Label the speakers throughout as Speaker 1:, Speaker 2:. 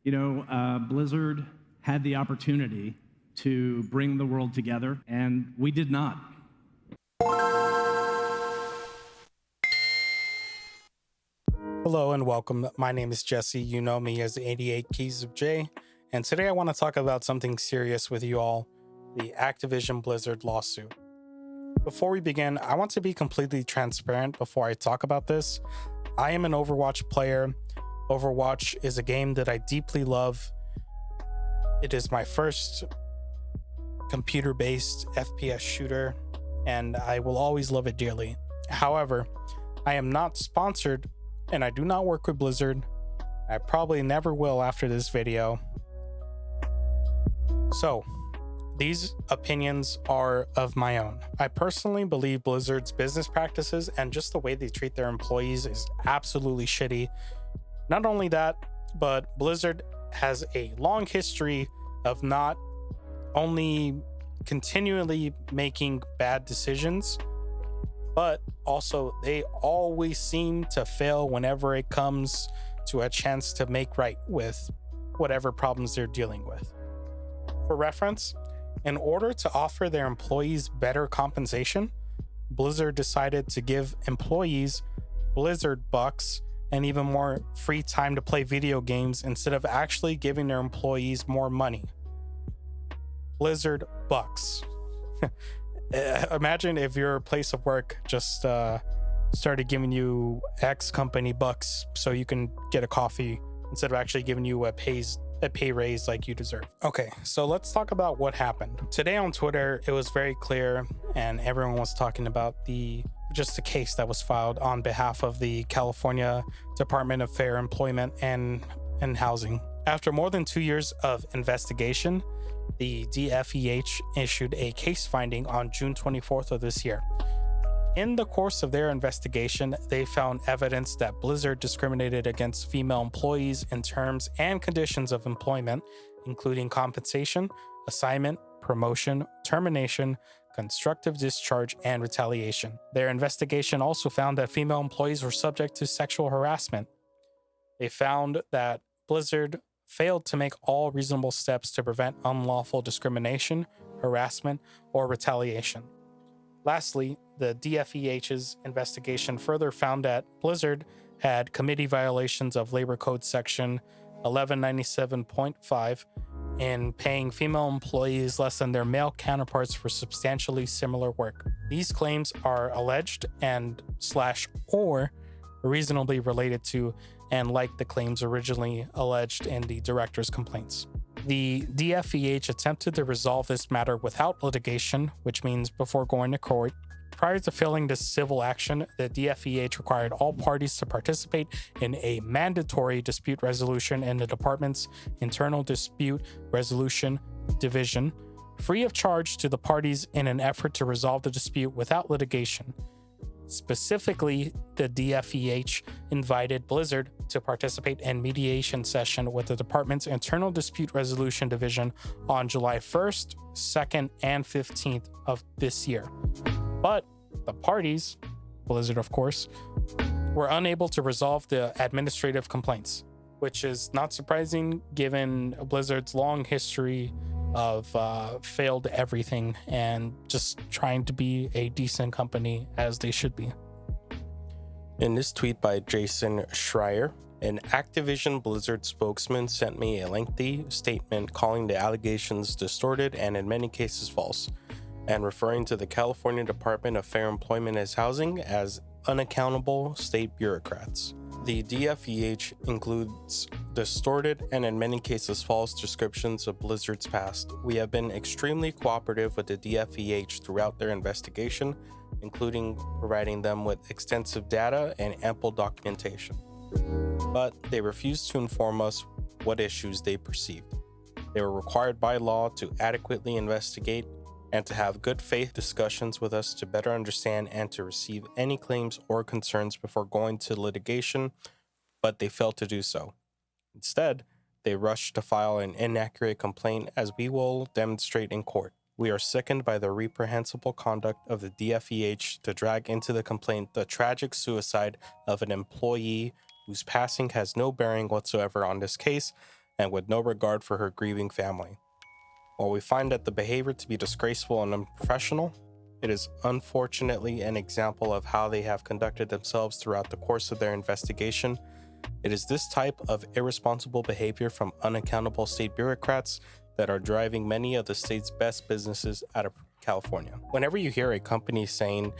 Speaker 1: Blizzard had the opportunity to bring the world together, and we did not.
Speaker 2: Hello and welcome. My name is Jesse. You know me as the 88 Keys of J. And today I want to talk about something serious with you all, the Activision Blizzard lawsuit. Before we begin, I want to be completely transparent before I talk about this. I am an Overwatch player. Overwatch is a game that I deeply love. It is my first computer-based FPS shooter, and I will always love it dearly. However, I am not sponsored, and I do not work with Blizzard. I probably never will after this video. So, these opinions are of my own. I personally believe Blizzard's business practices and just the way they treat their employees is absolutely shitty. Not only that, but Blizzard has a long history of not only continually making bad decisions, but also they always seem to fail whenever it comes to a chance to make right with whatever problems they're dealing with. For reference, in order to offer their employees better compensation, Blizzard decided to give employees Blizzard bucks and even more free time to play video games instead of actually giving their employees more money. Blizzard bucks. Imagine if your place of work just started giving you X company bucks so you can get a coffee instead of actually giving you a pay raise like you deserve. Okay, so let's talk about what happened. Today on Twitter, it was very clear and everyone was talking about the case that was filed on behalf of the California Department of Fair Employment and Housing. After more than 2 years of investigation, the DFEH issued a case finding on June 24th of this year. In the course of their investigation, they found evidence that Blizzard discriminated against female employees in terms and conditions of employment, including compensation, assignment, promotion, termination, constructive discharge, and retaliation. Their investigation also found that female employees were subject to sexual harassment. They found that Blizzard failed to make all reasonable steps to prevent unlawful discrimination, harassment, or retaliation. Lastly, the DFEH's investigation further found that Blizzard had committee violations of Labor Code Section 1197.5 in paying female employees less than their male counterparts for substantially similar work. These claims are alleged and/or reasonably related to and like the claims originally alleged in the director's complaints. The DFEH attempted to resolve this matter without litigation, which means before going to court. Prior to filing this civil action, the DFEH required all parties to participate in a mandatory dispute resolution in the department's internal dispute resolution division, free of charge to the parties in an effort to resolve the dispute without litigation. Specifically, the DFEH invited Blizzard to participate in mediation session with the department's internal dispute resolution division on July 1st, 2nd, and 15th of this year. But the parties, Blizzard of course, were unable to resolve the administrative complaints, which is not surprising given Blizzard's long history of failed everything and just trying to be a decent company as they should be.
Speaker 3: In this tweet by Jason Schreier, an Activision Blizzard spokesman sent me a lengthy statement calling the allegations distorted and in many cases false, and referring to the California Department of Fair Employment and Housing as unaccountable state bureaucrats. The DFEH includes distorted and in many cases false descriptions of Blizzard's past. We have been extremely cooperative with the DFEH throughout their investigation, including providing them with extensive data and ample documentation. But they refused to inform us what issues they perceived. They were required by law to adequately investigate and to have good faith discussions with us to better understand and to receive any claims or concerns before going to litigation, but they failed to do so. Instead, they rushed to file an inaccurate complaint, as we will demonstrate in court. We are sickened by the reprehensible conduct of the DFEH to drag into the complaint the tragic suicide of an employee whose passing has no bearing whatsoever on this case, and with no regard for her grieving family. While we find that the behavior to be disgraceful and unprofessional, it is unfortunately an example of how they have conducted themselves throughout the course of their investigation. It is this type of irresponsible behavior from unaccountable state bureaucrats that are driving many of the state's best businesses out of California. Whenever you hear a company saying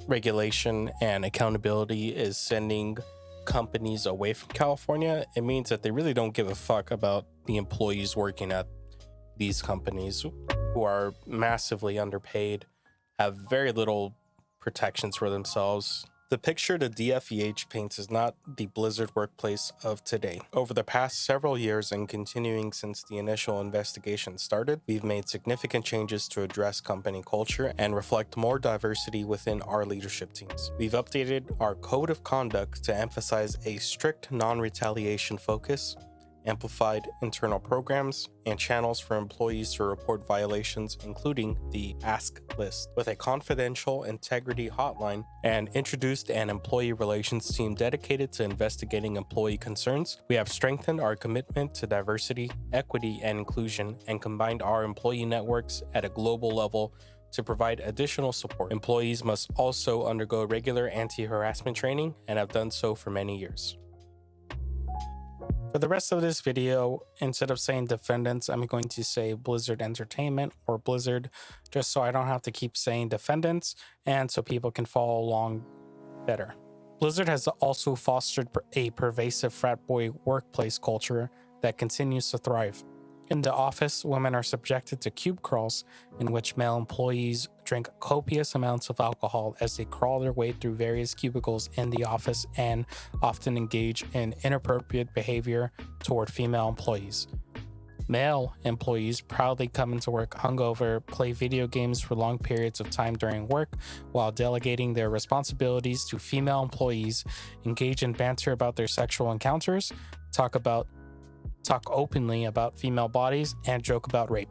Speaker 3: regulation and accountability is sending companies away from California, it means that they really don't give a fuck about the employees working at these companies who are massively underpaid, have very little protections for themselves. The picture the DFEH paints is not the Blizzard workplace of today. Over the past several years and continuing since the initial investigation started, we've made significant changes to address company culture and reflect more diversity within our leadership teams. We've updated our code of conduct to emphasize a strict non-retaliation focus, amplified internal programs, and channels for employees to report violations, including the Ask list, with a confidential integrity hotline, and introduced an employee relations team dedicated to investigating employee concerns. We have strengthened our commitment to diversity, equity, and inclusion, and combined our employee networks at a global level to provide additional support. Employees must also undergo regular anti-harassment training and have done so for many years. For the rest of this video, instead of saying defendants, I'm going to say Blizzard Entertainment or Blizzard, just so I don't have to keep saying defendants and so people can follow along better. Blizzard has also fostered a pervasive frat boy workplace culture that continues to thrive. In the office, women are subjected to cubicles in which male employees drink copious amounts of alcohol as they crawl their way through various cubicles in the office and often engage in inappropriate behavior toward female employees. Male employees proudly come into work hungover, play video games for long periods of time during work while delegating their responsibilities to female employees, engage in banter about their sexual encounters, talk openly about female bodies, and joke about rape.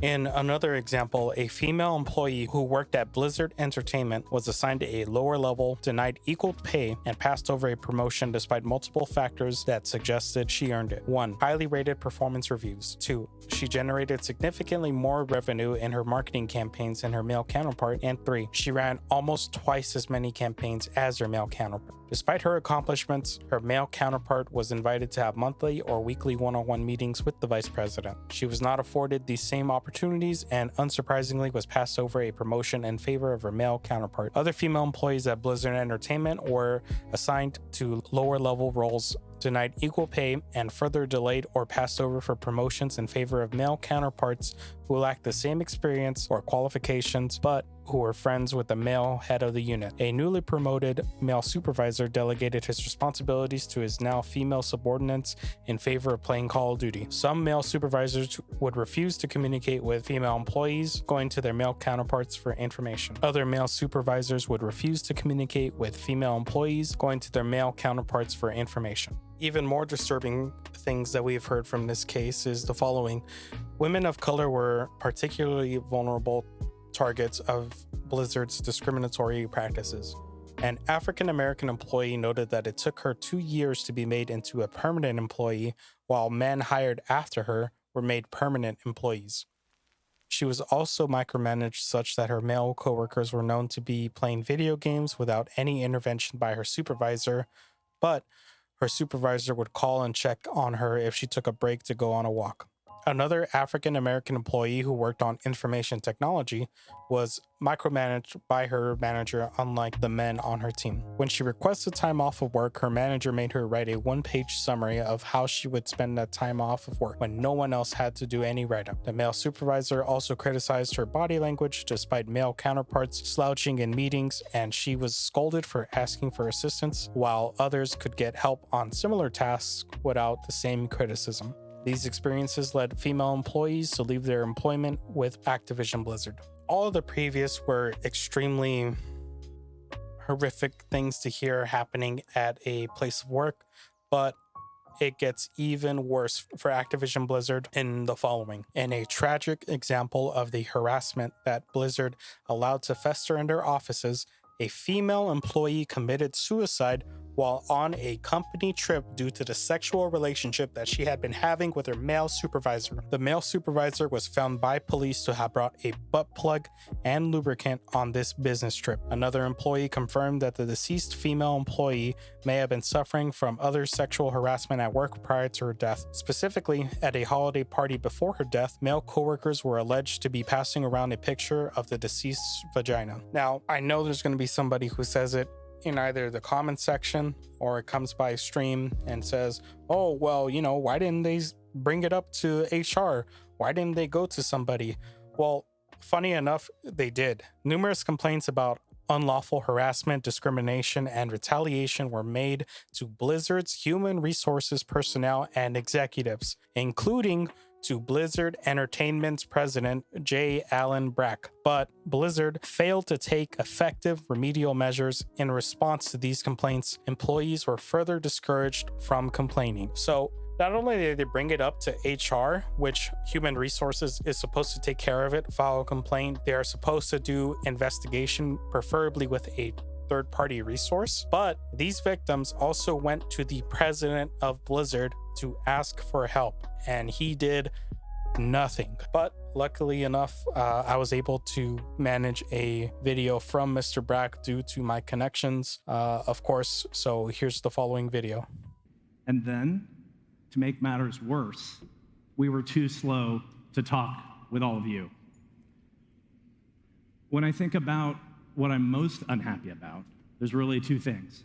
Speaker 3: In another example, a female employee who worked at Blizzard Entertainment was assigned a lower level, denied equal pay, and passed over a promotion despite multiple factors that suggested she earned it. 1. Highly rated performance reviews. 2. She generated significantly more revenue in her marketing campaigns than her male counterpart. And 3. She ran almost twice as many campaigns as her male counterpart. Despite her accomplishments, her male counterpart was invited to have monthly or weekly one-on-one meetings with the vice president. She was not afforded these same opportunities and unsurprisingly was passed over a promotion in favor of her male counterpart. Other female employees at Blizzard Entertainment were assigned to lower level roles, denied equal pay, and further delayed or passed over for promotions in favor of male counterparts who lacked the same experience or qualifications but who were friends with the male head of the unit. A newly promoted male supervisor delegated his responsibilities to his now female subordinates in favor of playing Call of Duty. Some male supervisors would refuse to communicate with female employees, going to their male counterparts for information. Other male supervisors would refuse to communicate with female employees, going to their male counterparts for information. Even more disturbing things that we've heard from this case is the following. Women of color were particularly vulnerable targets of Blizzard's discriminatory practices. An African-American employee noted that it took her 2 years to be made into a permanent employee, while men hired after her were made permanent employees. She was also micromanaged such that her male coworkers were known to be playing video games without any intervention by her supervisor, but her supervisor would call and check on her if she took a break to go on a walk. Another African-American employee who worked on information technology was micromanaged by her manager, unlike the men on her team. When she requested time off of work, her manager made her write a one-page summary of how she would spend that time off of work when no one else had to do any write-up. The male supervisor also criticized her body language despite male counterparts slouching in meetings, and she was scolded for asking for assistance, while others could get help on similar tasks without the same criticism. These experiences led female employees to leave their employment with Activision Blizzard. All of the previous were extremely horrific things to hear happening at a place of work, but it gets even worse for Activision Blizzard in the following. In a tragic example of the harassment that Blizzard allowed to fester in their offices, a female employee committed suicide
Speaker 2: while on a company trip due to the sexual relationship that she had been having with her male supervisor. The male supervisor was found by police to have brought a butt plug and lubricant on this business trip. Another employee confirmed that the deceased female employee may have been suffering from other sexual harassment at work prior to her death. Specifically, at a holiday party before her death, male coworkers were alleged to be passing around a picture of the deceased's vagina. Now, I know there's going to be somebody who says it in either the comment section or it comes by stream and says, oh, well, you know, why didn't they bring it up to HR? Why didn't they go to somebody? Well, funny enough, they did. Numerous complaints about unlawful harassment, discrimination, and retaliation were made to Blizzard's human resources personnel and executives, including to Blizzard Entertainment's president, J. Allen Brack. But Blizzard failed to take effective remedial measures in response to these complaints. Employees were further discouraged from complaining. So not only did they bring it up to HR, which human resources is supposed to take care of it, file a complaint, they are supposed to do investigation, preferably with a third-party resource, but these victims also went to the president of Blizzard to ask for help, and he did nothing. But luckily enough, I was able to manage a video from Mr. Brack due to my connections, of course. So here's the following video.
Speaker 1: And then, to make matters worse, we were too slow to talk with all of you. When I think about what I'm most unhappy about, there's really two things.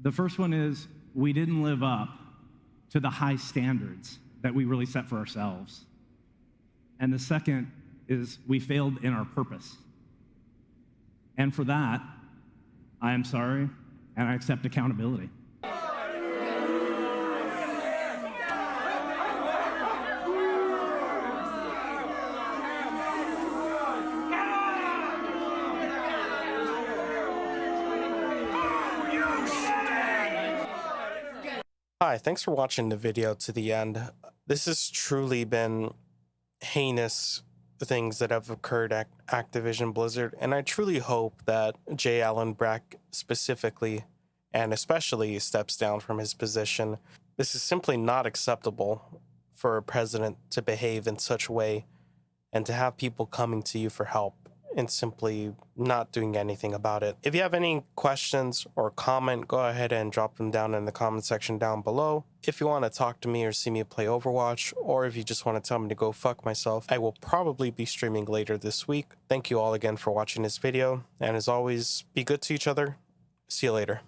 Speaker 1: The first one is we didn't live up to the high standards that we really set for ourselves. And the second is we failed in our purpose. And for that, I am sorry, and I accept accountability.
Speaker 3: Hi, thanks for watching the video to the end. This has truly been heinous things that have occurred at Activision Blizzard, and I truly hope that J. Allen Brack specifically and especially steps down from his position. This is simply not acceptable for a president to behave in such a way and to have people coming to you for help and simply not doing anything about it. If you have any questions or comment, go ahead and drop them down in the comment section down below. If you want to talk to me or see me play Overwatch, or if you just want to tell me to go fuck myself, I will probably be streaming later this week. Thank you all again for watching this video, and as always, be good to each other. See you later.